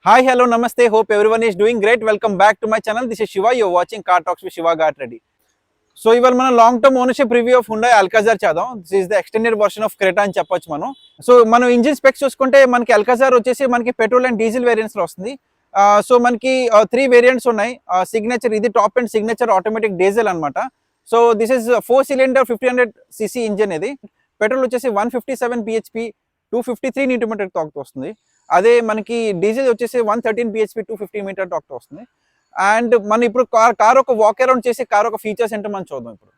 Hi, hello, namaste. Hope everyone is doing great. Welcome back to my channel. This is Shiva. You're watching Car Talks with Shiva Ghat Reddy. So ఇవాళ మనం long term ownership review of Hyundai Alcazar చేద్దాం. This is the extended version of Creta అని చెప్పొచ్చు మనం. So మనం engine specs చూసుకుంటే మనకి Alcazar వచ్చేసి మనకి పెట్రోల్ అండ్ డీజిల్ వేరియంట్స్ లో వస్తుంది. సో మనకి 3 వేరియంట్స్ ఉన్నాయి. సిగ్నేచర్ ఇది top and signature automatic diesel అనమాట. So this is 4 cylinder 1500 cc engine. ఇది పెట్రోల్ వచ్చేసి 157 bhp 253 న్యూటన్ మీటర్ టార్క్ వస్తుంది. అదే మనకి డీజిల్ వచ్చేసి 113 bhp 250 మీటర్ టార్క్ వస్తుంది. అండ్ మనం ఇప్పుడు కార్ ఒక వాక్ అరౌండ్ చేసి కార్ ఒక ఫీచర్స్ ఏంటో మనం చూద్దాం ఇప్పుడు.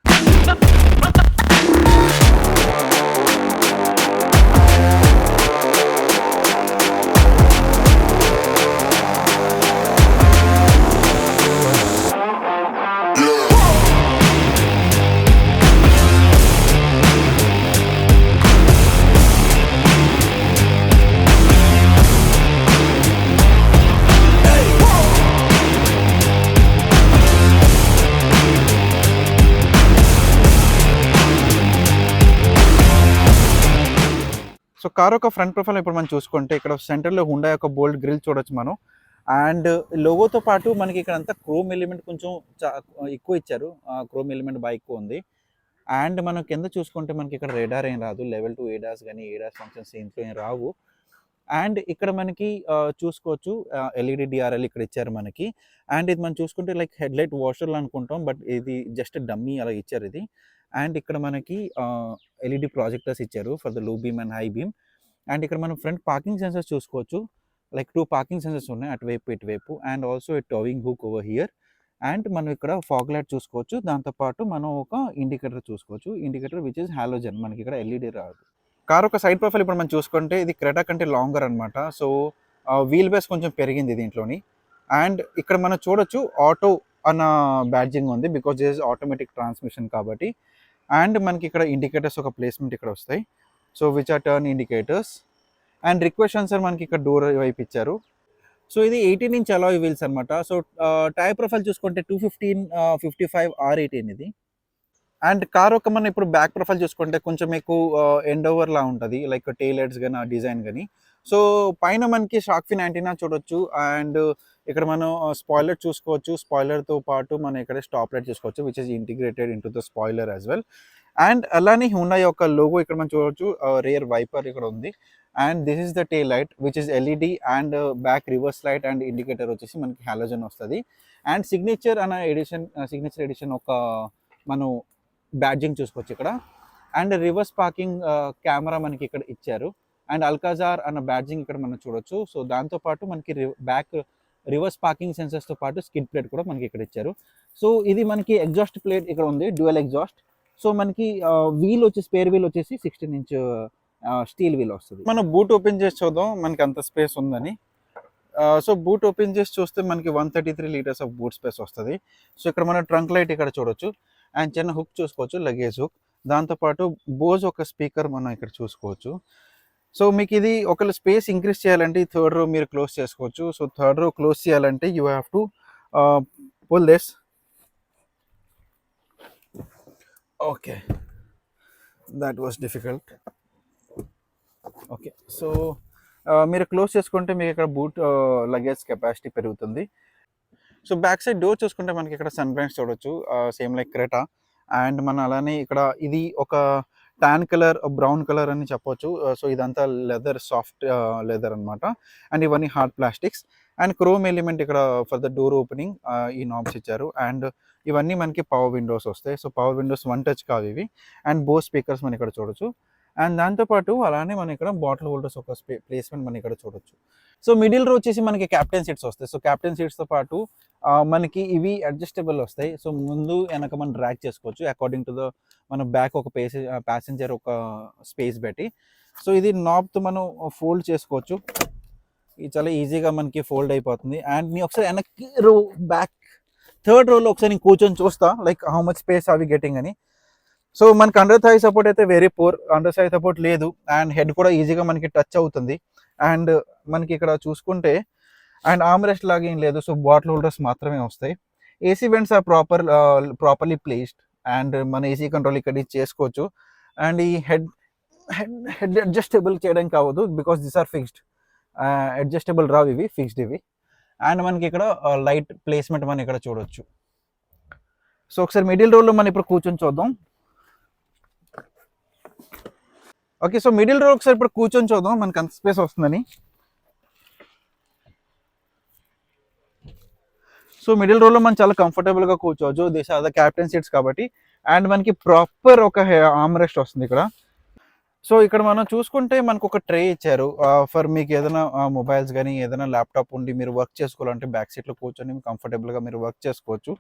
సో కార్ యొక్క ఫ్రంట్ ప్రొఫైల్ ఇప్పుడు మనం చూసుకుంటే ఇక్కడ సెంటర్లో హుండా యొక్క బోల్డ్ గ్రిల్ చూడొచ్చు మనం. అండ్ లోగోతో పాటు మనకి ఇక్కడ అంతా క్రోమ్ ఎలిమెంట్ కొంచెం ఎక్కువ ఇచ్చారు. క్రోమ్ ఎలిమెంట్ బాగా ఎక్కువ ఉంది. అండ్ మనం కింద చూసుకుంటే మనకి ఇక్కడ రేడార్ ఏం రాదు. లెవెల్ 2 ఏడాస్ కానీ ఏడాస్ ఫంక్షన్స్ ఇంట్లో ఏం రావు. అండ్ ఇక్కడ మనకి చూసుకోవచ్చు ఎల్ఈడి డిఆర్ఎల్ ఇక్కడ ఇచ్చారు మనకి. అండ్ ఇది మనం చూసుకుంటే లైక్ హెడ్లైట్ వాషర్లు అనుకుంటాం, బట్ ఇది జస్ట్ డమ్మీ అలా ఇచ్చారు ఇది. అండ్ ఇక్కడ మనకి ఎల్ఈడి ప్రాజెక్టర్స్ ఇచ్చారు for the low beam and high beam. And ఇక్కడ మనం ఫ్రంట్ పార్కింగ్ సెన్సర్స్ చూసుకోవచ్చు. లైక్ 2 పార్కింగ్ సెన్సర్స్ ఉన్నాయి అటువైపు ఇటువైపు. And also towing hook over here. And మనం ఇక్కడ ఫాగ్ లైట్ చూసుకోవచ్చు. దాంతోపాటు మనం ఒక ఇండికేటర్ చూసుకోవచ్చు. ఇండికేటర్ విచ్ ఇస్ హాలోజన్, మనకి ఇక్కడ ఎల్ఈడి రాదు. కార్ ఒక సైడ్ ప్రొఫైల్ ఇప్పుడు మనం చూసుకుంటే ఇది క్రెటా కంటే లాంగర్ అనమాట. సో వీల్ బేస్ కొంచెం పెరిగింది దీంట్లోని. అండ్ ఇక్కడ మనం చూడొచ్చు ఆటో అన్న బ్యాడ్జింగ్ ఉంది because this is automatic transmission కాబట్టి. అండ్ మనకి ఇక్కడ ఇండికేటర్స్ ఒక ప్లేస్మెంట్ ఇక్కడ వస్తాయి. So which are turn indicators. And request answer మనకి ఇక్కడ డోర్ వైపు ఇచ్చారు. సో ఇది 18-inch అలాయ్ వీల్స్ అనమాట. సో టైర్ ప్రొఫైల్ చూసుకుంటే 215 55 R18 ఇది. అండ్ కార్ ఒక మనం ఇప్పుడు బ్యాక్ ప్రొఫైల్ చూసుకుంటే కొంచెం ఎక్కువ ఎండ్ ఓవర్ లా ఉంటుంది, లైక్ టెయిల్ లైట్స్ కానీ ఆ డిజైన్ కానీ. సో పైన మనకి షార్క్ ఫిన్ యాంటీనా చూడొచ్చు. అండ్ ఇక్కడ మనం స్పాయిలర్ చూసుకోవచ్చు. స్పాయిలర్తో పాటు మనం ఇక్కడ స్టాప్ లైట్ చూసుకోవచ్చు which is integrated into the spoiler as well. And అలానే హుండా యొక్క లోగో ఇక్కడ మనం చూడవచ్చు. రియర్ వైపర్ ఇక్కడ ఉంది. And this is the tail light which is LED. And back reverse light and indicator వచ్చేసి మనకి హాలోజన్ వస్తుంది. అండ్ సిగ్నేచర్ ఎడిషన్ ఒక మనం బ్యాడ్జింగ్ చూసుకోవచ్చు ఇక్కడ. అండ్ రివర్స్ పార్కింగ్ కెమెరా మనకి ఇక్కడ ఇచ్చారు. అండ్ అల్కాజార్ అన్న బ్యాడ్జింగ్ ఇక్కడ మనం చూడొచ్చు. సో దాంతోపాటు మనకి బ్యాక్ రివర్స్ పార్కింగ్ సెన్సర్స్తో పాటు స్కిడ్ ప్లేట్ కూడా మనకి ఇక్కడ ఇచ్చారు. సో ఇది మనకి ఎగ్జాస్ట్ ప్లేట్ ఇక్కడ ఉంది, డ్యూయల్ ఎగ్జాస్ట్. సో మనకి వీల్ వచ్చేసి స్పేర్ వీల్ వచ్చేసి 16-inch స్టీల్ వీల్ వస్తుంది. మనం బూట్ ఓపెన్ చేసి చూద్దాం మనకి అంత స్పేస్ ఉందని. సో బూట్ ఓపెన్ చేసి చూస్తే మనకి 133 liters ఆఫ్ బూట్ స్పేస్ వస్తుంది. సో ఇక్కడ మన ట్రంక్ లైట్ ఇక్కడ చూడొచ్చు. అండ్ చిన్న హుక్ చూసుకోవచ్చు, లగేజ్ హుక్. దాంతోపాటు బోజ్ ఒక స్పీకర్ మనం ఇక్కడ చూసుకోవచ్చు. సో మీకు ఇది ఒకవేళ స్పేస్ ఇంక్రీజ్ చేయాలంటే ఈ థర్డ్ రో మీరు క్లోజ్ చేసుకోవచ్చు. సో థర్డ్ రో క్లోజ్ చేయాలంటే you have to pull this. Okay, that was difficult. Okay, so మీరు క్లోజ్ చేసుకుంటే మీకు ఇక్కడ బూట్ లగేజ్ కెపాసిటీ పెరుగుతుంది. సో బ్యాక్ సైడ్ డోర్ చూసుకుంటే మనకి ఇక్కడ సన్ బ్రైట్స్ చూడొచ్చు, సేమ్ లైక్ క్రెటా. అండ్ మన అలానే ఇక్కడ ఇది ఒక టాన్ కలర్ బ్రౌన్ కలర్ అని చెప్పొచ్చు. సో ఇదంతా లెదర్, సాఫ్ట్ లెదర్ అనమాట. అండ్ ఇవన్నీ hard plastics. And chrome element ఇక్కడ ఫర్ ద డోర్ ఓపెనింగ్ ఈ నాబ్స్ ఇచ్చారు. అండ్ ఇవన్నీ మనకి పవర్ విండోస్ వస్తాయి. సో పవర్ విండోస్ 1 touch కావు ఇవి. అండ్ బోస్ స్పీకర్స్ మనం ఇక్కడ చూడొచ్చు. అండ్ దాంతోపాటు అలానే మనం ఇక్కడ బాటిల్ హోల్డర్స్ ఒక ప్లేస్మెంట్ మనం ఇక్కడ చూడొచ్చు. సో మిడిల్ రో వచ్చేసి మనకి క్యాప్టెన్ సీట్స్ వస్తాయి. సో క్యాప్టెన్ సీట్స్తో పాటు మనకి ఇవి అడ్జస్టబుల్ వస్తాయి. సో ముందు వెనక మనం డ్రాగ్ చేసుకోవచ్చు అకార్డింగ్ టు ద మన బ్యాక్ ఒక ప్యాసింజర్ ఒక స్పేస్ పెట్టి. సో ఇది నాబ్తో మనం ఫోల్డ్ చేసుకోవచ్చు. ఇది చాలా ఈజీగా మనకి ఫోల్డ్ అయిపోతుంది. అండ్ నేను ఒకసారి వెనక్కి రో బ్యాక్ థర్డ్ రోలో ఒకసారి నేను కూర్చొని చూస్తా లైక్ హౌ మచ్ స్పేస్ అవి గెటింగ్ అని. సో మనకి అండర్ థై సపోర్ట్ అయితే very poor, under thigh support లేదు. అండ్ హెడ్ కూడా ఈజీగా మనకి టచ్ అవుతుంది. అండ్ మనకి ఇక్కడ చూసుకుంటే అండ్ ఆర్మ్ రెస్ట్ లాగా ఏం లేదు. సో బాటిల్ హోల్డర్స్ మాత్రమే వస్తాయి. AC vents are properly placed. And మన ఏసీ కంట్రోల్ ఇక్కడ చేసుకోవచ్చు. అండ్ ఈ హెడ్ అడ్జస్టబుల్ చేయడానికి కావద్దు because this are fixed. Adjustable రావు ఇవి, ఫిక్స్డ్ ఇవి. అండ్ మనకి ఇక్కడ లైట్ ప్లేస్మెంట్ మనం ఇక్కడ చూడొచ్చు. సో ఒకసారి మిడిల్ రోలో మనం ఇప్పుడు కూర్చొని చూద్దాం. ఓకే, సో మిడిల్ రో ఒకసారి ఇప్పుడు కూర్చొని చూద్దాం మనకి అంత స్పేస్ వస్తుందని. సో మిడిల్ రోలో మనం చాలా కంఫర్టబుల్గా కూర్చోవచ్చు, this are the captain seats కాబట్టి. అండ్ మనకి ప్రాపర్ ఒక ఆర్మ్ రెస్ట్ వస్తుంది ఇక్కడ. సో ఇక్కడ మనం చూసుకుంటే మనకు ఒక ట్రే ఇచ్చారు ఫర్ మీకు ఏదైనా మొబైల్స్ కానీ ఏదైనా ల్యాప్టాప్ ఉండి మీరు వర్క్ చేసుకోవాలంటే బ్యాక్ సీట్లో కూర్చొని కంఫర్టబుల్గా మీరు వర్క్ చేసుకోవచ్చు.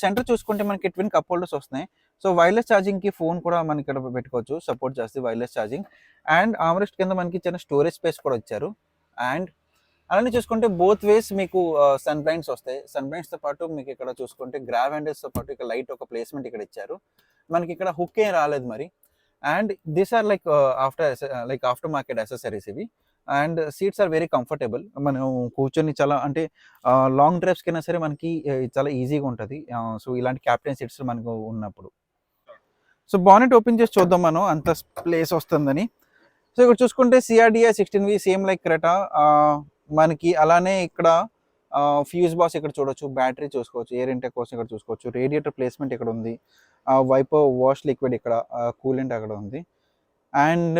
సెంటర్ చూసుకుంటే మనకి ట్విన్ కప్ హోల్డర్స్ వస్తున్నాయి. సో వైర్లెస్ ఛార్జింగ్కి ఫోన్ కూడా మనకి ఇక్కడ పెట్టుకోవచ్చు, సపోర్ట్ చేస్తుంది వైర్లెస్ ఛార్జింగ్. అండ్ ఆర్మ్రెస్ట్ కింద మనకి చిన్న స్టోరేజ్ స్పేస్ కూడా ఇచ్చారు. అండ్ అలానే చూసుకుంటే బోత్ వేస్ మీకు సన్ బ్లైండ్స్ వస్తాయి. సన్ బ్లైండ్స్తో పాటు మీకు ఇక్కడ చూసుకుంటే గ్రాబ్ హ్యాండిల్స్తో పాటు ఇక్కడ లైట్ ఒక ప్లేస్మెంట్ ఇక్కడ ఇచ్చారు. మనకి ఇక్కడ హుక్ ఏం రాలేదు మరి. And these are after market accessories ఇవి. And seats are very comfortable. మనం కూర్చొని చాలా అంటే లాంగ్ డ్రైవ్స్కి అయినా సరే మనకి చాలా ఈజీగా ఉంటుంది. సో ఇలాంటి క్యాప్టెన్ సీట్స్ మనకు ఉన్నప్పుడు. సో బానెట్ ఓపెన్ చేసి చూద్దాం మనం అంత ప్లేస్ వస్తుందని. సో ఇక్కడ చూసుకుంటే CRDI 16V same like Creta. మనకి అలానే ఇక్కడ ఫ్యూజ్ బాక్స్ ఇక్కడ చూడొచ్చు, బ్యాటరీ చూసుకోవచ్చు, ఎయిర్ ఇంటెక్ కోసం ఇక్కడ చూసుకోవచ్చు, రేడియేటర్ ప్లేస్మెంట్ ఇక్కడ ఉంది, వైపర్ వాష్ లిక్విడ్ ఇక్కడ, కూలెంట్ అక్కడ ఉంది. And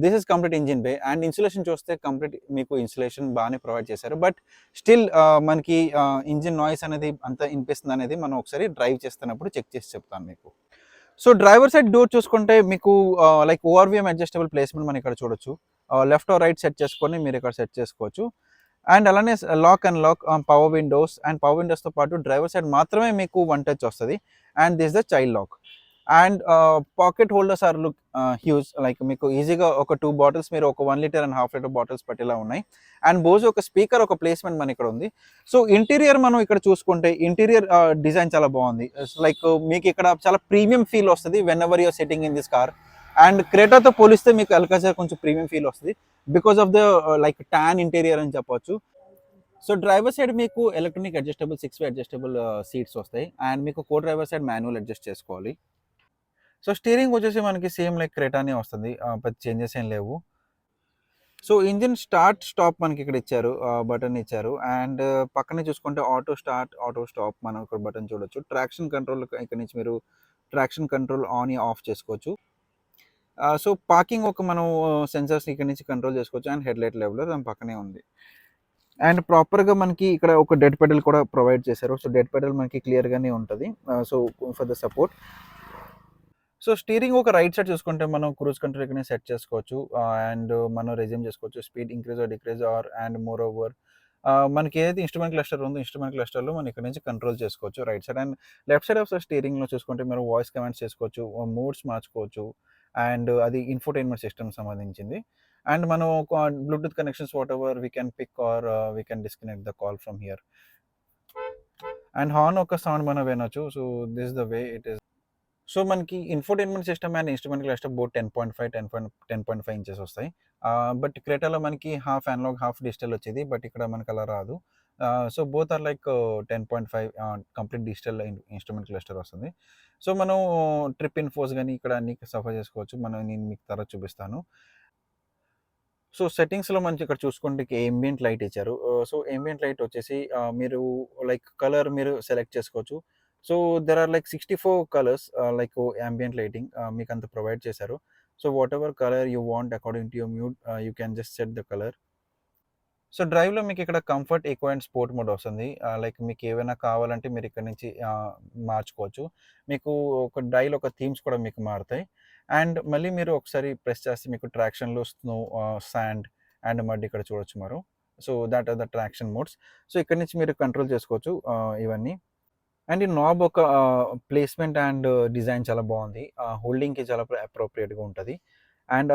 this is complete engine bay. And insulation చూస్తే కంప్లీట్ మీకు ఇన్సులేషన్ బాగానే ప్రొవైడ్ చేశారు. బట్ స్టిల్ మనకి ఇంజిన్ నాయిస్ అనేది అంత వినిపిస్తుంది అనేది మనం ఒకసారి డ్రైవ్ చేస్తున్నప్పుడు చెక్ చేసి చెప్తాను మీకు. సో డ్రైవర్ సైడ్ డోర్ చూసుకుంటే మీకు లైక్ ORVM అడ్జస్టబుల్ ప్లేస్మెంట్ మనం ఇక్కడ చూడొచ్చు. లెఫ్ట్ ఆర్ రైట్ సెట్ చేసుకొని మీరు ఇక్కడ సెట్ చేసుకోవచ్చు. అండ్ అలానే lock and lock power windows. And power విండోస్తో పాటు డ్రైవర్ సైడ్ మాత్రమే మీకు 1 టచ్ వస్తుంది. And this the child lock. And pocket holders are look huge. Like మీకు ఈజీగా ఒక 2 బాటిల్స్ మీరు ఒక 1 లీటర్ అండ్ ½ లీటర్ బాటిల్స్ పట్టేలా ఉన్నాయి. అండ్ బోజ్ ఒక స్పీకర్ ఒక ప్లేస్మెంట్ మన ఇక్కడ ఉంది. సో ఇంటీరియర్ మనం ఇక్కడ చూసుకుంటే ఇంటీరియర్ డిజైన్ చాలా బాగుంది. లైక్ మీకు ఇక్కడ చాలా ప్రీమియం ఫీల్ వస్తుంది whenever you're sitting in this car. And క్రెటాతో పోలిస్తే మీకు అల్కాజర్ కొంచెం ప్రీమియం ఫీల్ వస్తుంది because of the like tan interior అని చెప్పొచ్చు. సో డ్రైవర్ సైడ్ మీకు electronic adjustable 6-way adjustable seats వస్తాయి. అండ్ మీకు co driver side manual adjust చేసుకోవాలి. సో స్టీరింగ్ వచ్చేసి మనకి సేమ్ లైక్ క్రెటానే వస్తుంది, పెద్ద చేంజెస్ ఏం లేవు. సో ఇంజిన్ స్టార్ట్ స్టాప్ మనకి ఇక్కడ ఇచ్చారు, బటన్ ఇచ్చారు. అండ్ పక్కనే చూసుకుంటే ఆటో స్టార్ట్ ఆటో స్టాప్ మనం ఇక్కడ బటన్ చూడొచ్చు. ట్రాక్షన్ కంట్రోల్ ఇక్కడ నుంచి మీరు ట్రాక్షన్ కంట్రోల్ ఆన్ ఆఫ్ చేసుకోవచ్చు. సో పార్కింగ్ ఒక మనం సెన్సర్స్ ఇక్కడ నుంచి కంట్రోల్ చేసుకోవచ్చు. అండ్ హెడ్లైట్ లెవెలర్ దాని పక్కనే ఉంది. అండ్ ప్రాపర్గా మనకి ఇక్కడ ఒక డెడ్ పెడల్ కూడా ప్రొవైడ్ చేశారు. సో డెడ్ పెడల్ మనకి క్లియర్గానే ఉంటుంది, so for the support. So steering ఒక రైట్ సైడ్ చూసుకుంటే మనం క్రూజ్ కంట్రోల్ ఇక్కడ సెట్ చేసుకోవచ్చు. అండ్ మనం రెజ్యూమ్ చేసుకోవచ్చు speed increase or decrease or. And moreover మనకి ఏదైతే ఇన్స్ట్రుమెంట్ క్లస్టర్ ఉందో ఇన్స్ట్రుమెంట్ క్లస్టర్లో మనం ఇక్కడ నుంచి కంట్రోల్ చేసుకోవచ్చు right side. And left side of స్టీరింగ్లో చూసుకుంటే మీరు వాయిస్ కమాండ్స్ చేసుకోవచ్చు, మోడ్స్ మార్చుకోవచ్చు. అండ్ అది ఇన్ఫోటైన్మెంట్ సిస్టమ్ సంబంధించింది. అండ్ మనం bluetooth connections whatever we can pick or we can disconnect the call from here. And horn ఒక సౌండ్ మనం వినొచ్చు. So this the way it is. So మనకి infotainment system and instrument cluster both 10.5 inches వస్తాయి. But క్రెటాలో మనకి half analog half digital వచ్చేది, but ఇక్కడ మనకి అలా రాదు. So both are like 10.5 complete digital instrument cluster వస్తుంది. సో మనం ట్రిప్ ఇన్ఫోస్ కానీ ఇక్కడ అన్ని సఫర్ చేసుకోవచ్చు. నేను మీకు తర్వాత చూపిస్తాను. సో సెట్టింగ్స్లో మనకి ఇక్కడ చూసుకుంటే ambient లైట్ ఇచ్చారు. సో ambient లైట్ వచ్చేసి మీరు లైక్ కలర్ మీరు సెలెక్ట్ చేసుకోవచ్చు. So there are like 64 colours like ambient lighting మీకు అంత ప్రొవైడ్ చేశారు. So whatever colour you want according to your mood you can just set the colour. So డ్రైవ్లో మీకు ఇక్కడ comfort, eco and sport mode వస్తుంది. Like మీకు ఏమైనా కావాలంటే మీరు ఇక్కడ నుంచి మార్చుకోవచ్చు. మీకు ఒక డైల్ ఒక థీమ్స్ కూడా మీకు మారుతాయి. అండ్ మళ్ళీ మీరు ఒకసారి ప్రెస్ చేస్తే మీకు ట్రాక్షన్లో స్నో, శాండ్ అండ్ మడ్ ఇక్కడ చూడొచ్చు మీరు. So that are the traction modes. So ఇక్కడ నుంచి మీరు కంట్రోల్ చేసుకోవచ్చు ఇవన్నీ. అండ్ ఈ నాబ్ ఒక ప్లేస్మెంట్ అండ్ డిజైన్ చాలా బాగుంది, హోల్డింగ్కి చాలా అప్రోప్రియేట్గా ఉంటుంది. అండ్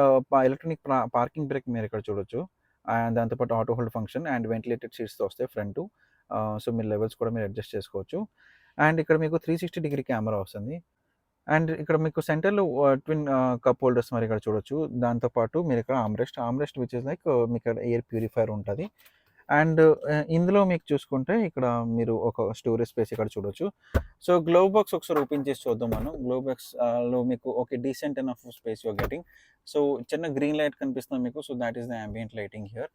ఎలక్ట్రానిక్ పార్కింగ్ బ్రేక్ మీరు ఇక్కడ చూడొచ్చు. అండ్ దాంతోపాటు auto hold function and ventilated సీట్స్తో వస్తాయి ఫ్రంట్. సో మీరు లెవెల్స్ కూడా మీరు అడ్జస్ట్ చేసుకోవచ్చు. అండ్ ఇక్కడ మీకు 360 కెమెరా వస్తుంది. అండ్ ఇక్కడ మీకు సెంటర్లో ట్విన్ కప్ హోల్డర్స్ మరి ఇక్కడ చూడొచ్చు. దాంతోపాటు మీరు ఇక్కడ ఆమ్రెస్ట్ విచ్ ఇస్ లైక్ మీకు ఇక్కడ ఎయిర్ ప్యూరిఫైయర్ ఉంటుంది. అండ్ ఇందులో మీకు చూసుకుంటే ఇక్కడ మీరు ఒక స్టోరేజ్ స్పేస్ ఇక్కడ చూడొచ్చు. సో గ్లోవ్ బాక్స్ ఒకసారి ఓపెన్ చేసి చూద్దాం మనం. గ్లోవ్ బాక్స్లో మీకు okay decent enough space you're getting. So చిన్న గ్రీన్ లైట్ కనిపిస్తుంది మీకు. So that is the ambient lighting here.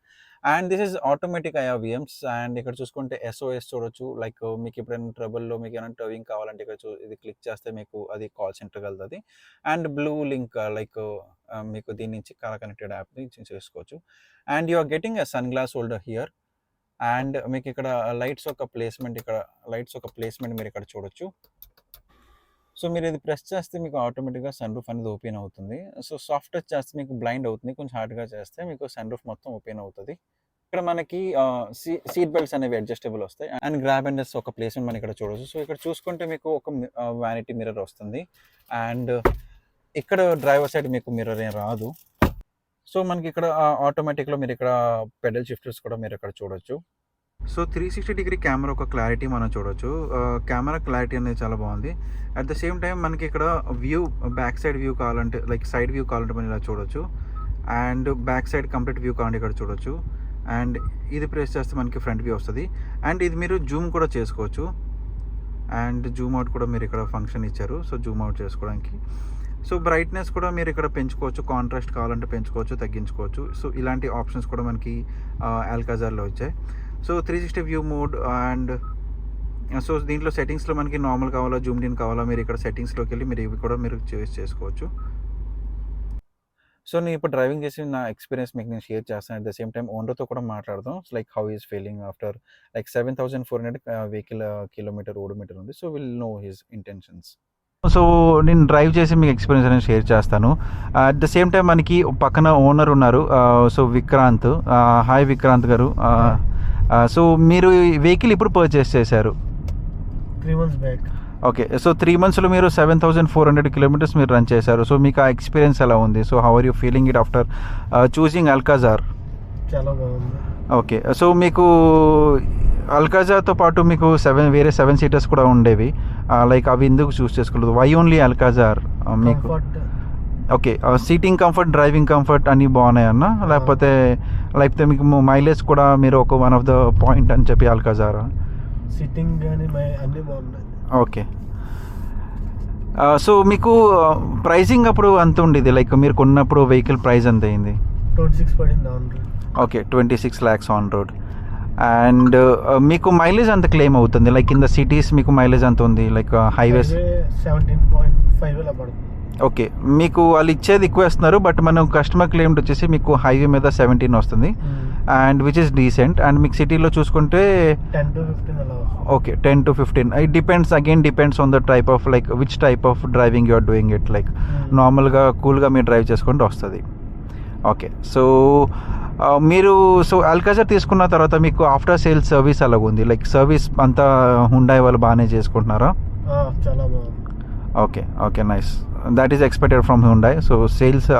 And this is automatic IRVMs. And ఇక్కడ చూసుకుంటే SOS చూడొచ్చు. లైక్ మీకు ఎప్పుడైనా ట్రబుల్‌లో మీకు ఏమైనా టోయింగ్ కావాలంటే ఇక్కడ ఇది క్లిక్ చేస్తే మీకు అది కాల్ సెంటర్‌కి వెళ్తది. అండ్ బ్లూ లింక్ లైక్ మీకు దీని నుంచి కార్ కనెక్టెడ్ యాప్ నుంచి చేసుకోవచ్చు. And you are getting a sun glass holder here. And మీకు ఇక్కడ లైట్స్ యొక్క ప్లేస్మెంట్ మీరు ఇక్కడ చూడొచ్చు. సో మీరు ఇది ప్రెస్ చేస్తే మీకు ఆటోమేటిక్గా సన్ రూఫ్ అనేది ఓపెన్ అవుతుంది. సో సాఫ్ట్ టచ్ చేస్తే మీకు బ్లైండ్ అవుతుంది. కొంచెం హార్డ్గా చేస్తే మీకు సన్ రూఫ్ మొత్తం ఓపెన్ అవుతుంది. ఇక్కడ మనకి సీట్ బెల్ట్స్ అనేవి అడ్జస్టబుల్ వస్తాయి. అండ్ గ్రాబ్ అండ్ ఒక ప్లేస్మెంట్ మనం ఇక్కడ చూడవచ్చు. సో ఇక్కడ చూసుకుంటే మీకు ఒక వ్యానిటీ మిర్రర్ వస్తుంది. అండ్ ఇక్కడ డ్రైవర్ సైడ్ మీకు మిర్రర్ ఏం రాదు. సో మనకి ఇక్కడ ఆటోమేటిక్లో మీరు ఇక్కడ పెడల్ షిఫ్టర్స్ కూడా మీరు ఇక్కడ చూడొచ్చు. సో 360 డిగ్రీ కెమెరా ఒక క్లారిటీ మనం చూడొచ్చు. కెమెరా క్లారిటీ అనేది చాలా బాగుంది. అట్ ద సేమ్ టైం మనకి ఇక్కడ బ్యాక్ సైడ్ వ్యూ కావాలంటే లైక్ సైడ్ వ్యూ కావాలంటే మనం ఇలా చూడొచ్చు. And back side complete view కావాలంటే ఇక్కడ చూడొచ్చు. అండ్ ఇది ప్రెస్ చేస్తే మనకి ఫ్రంట్ వ్యూ వస్తుంది. అండ్ ఇది మీరు జూమ్ కూడా చేసుకోవచ్చు. అండ్ జూమ్ అవుట్ కూడా మీరు ఇక్కడ ఫంక్షన్ ఇచ్చారు. సో జూమ్ అవుట్ చేసుకోవడానికి. సో బ్రైట్నెస్ కూడా మీరు ఇక్కడ పెంచుకోవచ్చు. కాంట్రాస్ట్ కావాలంటే పెంచుకోవచ్చు, తగ్గించుకోవచ్చు. సో ఇలాంటి ఆప్షన్స్ కూడా మనకి ఆల్కాజార్లో వచ్చాయి. So 360 view mode. And so దీంట్లో సెట్టింగ్స్లో మనకి నార్మల్ కావాలా, జూమ్డ్ ఇన్ కావాలా, మీరు ఇక్కడ సెట్టింగ్స్లోకి వెళ్ళి మీరు ఇవి కూడా మీరు చూస్ చేసుకోవచ్చు. సో నేను ఇప్పుడు డ్రైవింగ్ చేసి నా ఎక్స్పీరియన్స్ మీకు నేను షేర్ చేస్తాను. అట్ ద సేమ్ టైం ఓనర్తో కూడా మాట్లాడదాం. Like how is feeling after like 7400 vehicle kilometer odometer ఉంది. So will know his intentions. సో నేను డ్రైవ్ చేసి మీకు ఎక్స్పీరియన్స్ అనేది షేర్ చేస్తాను. అట్ ద సేమ్ టైం మనకి పక్కన ఓనర్ ఉన్నారు. సో విక్రాంత్. హాయ్ విక్రాంత్ గారు. సో మీరు వెహికల్ ఇప్పుడు పర్చేస్ చేశారు? 3 months బ్యాక్. ఓకే. సో 3 monthsలో మీరు 7400 కిలోమీటర్స్ మీరు రన్ చేశారు. సో మీకు ఆ ఎక్స్పీరియన్స్ ఎలా ఉంది? So how are you feeling it after choosing Alcazar? చాలా బాగుంది. ఓకే. సో మీకు అల్కాజార్తో పాటు మీకు వేరే 7 సీటర్స్ కూడా ఉండేవి. లైక్ అవి ఎందుకు చూస్ చేసుకోలేదు? వై ఓన్లీ అల్కాజార్ మీకు? Okay. Seating comfort, driving comfort అన్నీ బాగున్నాయి అన్న, లేకపోతే మీకు మైలేజ్ కూడా మీరు ఒక వన్ ఆఫ్ ద పాయింట్ అని చెప్పి అల్కాజారా? సిట్టింగ్ కానీ అన్నీ బాగున్నాయి. ఓకే. సో మీకు ప్రైసింగ్ అప్పుడు అంత ఉండేది, లైక్ మీరు కొన్నప్పుడు వెహికల్ ప్రైస్ ఎంత అయింది? 26 పడింది on road. Okay. 26 lakhs on road. And మీకు మైలేజ్ అంత క్లెయిమ్ అవుతుంది? లైక్ ఇన్ ద సిటీస్ మీకు మైలేజ్ అంత ఉంది? లైక్ హైవేస్ 17.5 ఇలా పడుతుంది. ఓకే. మీకు వాళ్ళు ఇచ్చేది ఎక్కువ ఇస్తున్నారు, బట్ మనం కస్టమర్ క్లెయిమ్ వచ్చేసి మీకు హైవే మీద 17 వస్తుంది. And which is decent. And మీకు సిటీలో చూసుకుంటే 10 to 15 అలా వస్తుంది. Okay. 10 to 15. It depends on the type of like which type of driving you are doing it. Like నార్మల్గా కూల్గా మీరు డ్రైవ్ చేసుకుంటూ వస్తుంది. ఓకే. సో మీరు అల్కాజార్ తీసుకున్న తర్వాత మీకు ఆఫ్టర్ సేల్స్ సర్వీస్ అలాగుంది? లైక్ సర్వీస్ అంతా హుండాయ్ వాళ్ళు బాగానే చేసుకుంటున్నారా? చాలా బాగుంది. Okay. Okay, nice. That is expected from Hyundai. So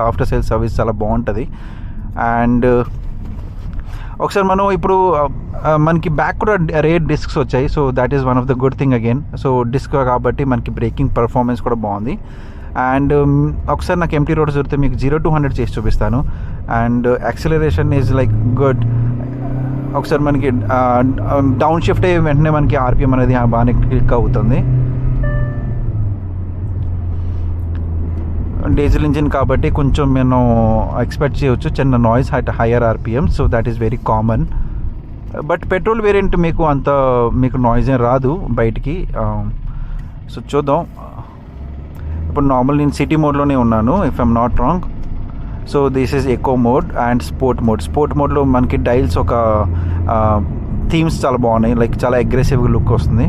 after sales service చాలా బాగుంటుంది. అండ్ ఒకసారి మనం ఇప్పుడు మనకి బ్యాక్ కూడా రేర్ డిస్క్స్ వచ్చాయి. So that is one of the good thing again. So disc కాబట్టి మనకి బ్రేకింగ్ పర్ఫార్మెన్స్ కూడా బాగుంది. అండ్ ఒకసారి నాకు ఎంటీ రోడ్స్ దొరికితే మీకు 0 to 100 చేసి చూపిస్తాను. And acceleration is like good. ఒకసారి మనకి డౌన్ షిఫ్ట్ అయ్యే వెంటనే మనకి ఆర్పిఎం అనేది బాగానే క్లిక్ అవుతుంది. డీజిల్ ఇంజిన్ కాబట్టి కొంచెం నేను ఎక్స్పెక్ట్ చేయవచ్చు చిన్న noise at higher RPM. So that is very common. But petrol variant మీకు నాయిస్ ఏం రాదు బయటికి. సో చూద్దాం. ఇప్పుడు నార్మల్ నేను సిటీ మోడ్లోనే ఉన్నాను if I'm not wrong. So this is echo mode and sport మోడ్లో మనకి డైల్స్ ఒక థీమ్స్ చాలా బాగున్నాయి. లైక్ చాలా అగ్రెసివ్గా లుక్ వస్తుంది.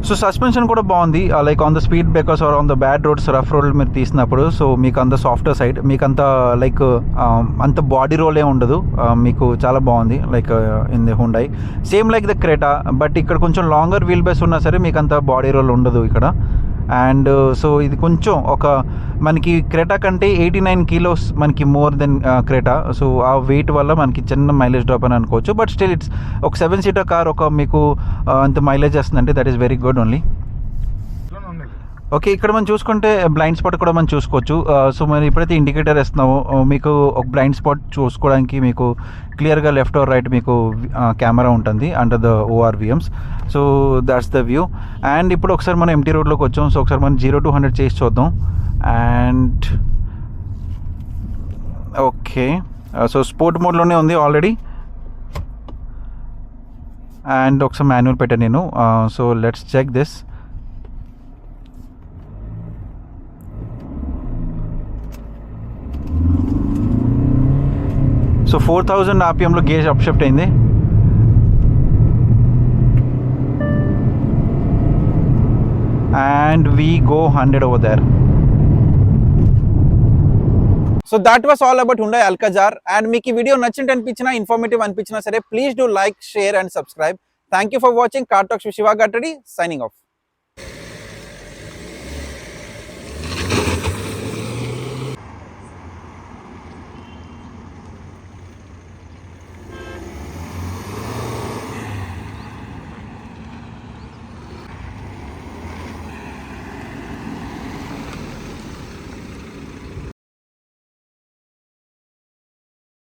సో సస్పెన్షన్ కూడా బాగుంది. Like on the speed breakers or on the bad roads, rough రోడ్లు మీరు తీసినప్పుడు సో మీకు అంత సాఫ్ట్వేర్ సైడ్ మీకు అంత లైక్ అంత బాడీ రోలే ఉండదు. మీకు చాలా బాగుంది like in the Hyundai. Same like the Creta, but ఇక్కడ కొంచెం లాంగర్ వీల్ బేస్ ఉన్నా సరే మీకు అంత బాడీ రోల్ ఉండదు ఇక్కడ. అండ్ సో ఇది కొంచెం మనకి క్రెటా కంటే 89 kilos మనకి మోర్ దెన్ క్రెటా. సో ఆ వెయిట్ వల్ల మనకి చిన్న మైలేజ్ డ్రాప్ అని అనుకోవచ్చు. బట్ స్టిల్ ఇట్స్ ఒక 7-seater కార్ మీకు అంత మైలేజ్ వస్తుందంటే that is very good only. Okay. ఇక్కడ మనం చూసుకుంటే బ్లైండ్ స్పాట్ కూడా మనం చూసుకోవచ్చు. సో మనం ఎప్పుడైతే ఇండికేటర్ ఇస్తున్నామో మీకు ఒక బ్లైండ్ స్పాట్ చూసుకోవడానికి మీకు క్లియర్గా లెఫ్ట్ ఆర్ రైట్ మీకు కెమెరా ఉంటుంది under the ORVMs. So that's the view. And ఇప్పుడు ఒకసారి మనం ఎంటీ రోడ్లోకి వచ్చాం. సో ఒకసారి మనం 0 to 100 చేసి చూద్దాం. అండ్ ఓకే, సో స్పోర్ట్ మోడ్లోనే ఉంది ఆల్రెడీ. అండ్ ఒకసారి మాన్యువల్ పెట్టాను నేను. So let's check this. So 4000 RPMలో గేజ్ అప్ షిఫ్ట్ అయింది. And we go 100 over there. So that was all about Hyundai Alcazar. And మీకు ఈ వీడియో నచ్చింటే అనిపించినా, ఇన్ఫర్మేటివ్ అనిపించినా సరే, please do like, share and subscribe. Thank you for watching. Car talks with Shiva Gattadi, signing off.